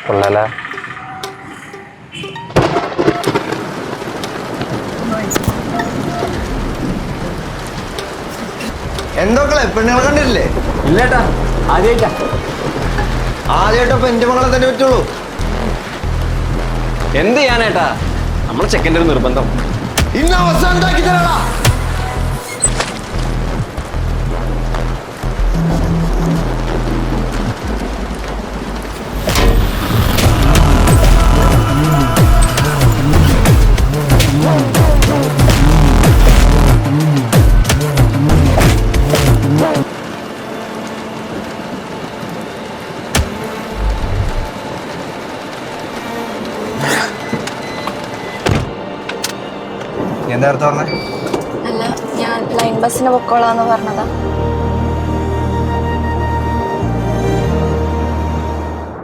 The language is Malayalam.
കൊള്ളല. എന്തൊക്കെ പെണ്ണുങ്ങളെ കണ്ടിട്ടില്ലേ? ഇല്ലേട്ടാ, ആദ്യമായിട്ടാ. ആദ്യമായിട്ടപ്പോ എന്റെ മകളെ തന്നെ പറ്റുള്ളൂ. എന്ത് ചെയ്യാനേട്ടാ, നമ്മളെ ചെക്കൻ്റെ ഒരു നിർബന്ധം. ഇന്ന് അവസാനം ഉണ്ടാക്കി തരാടാ. എന്താ അർത്ഥം പറഞ്ഞേ? അല്ല, ഞാൻ ലൈൻ ബസ്സിന് പൊക്കോളാന്ന് പറഞ്ഞതാ.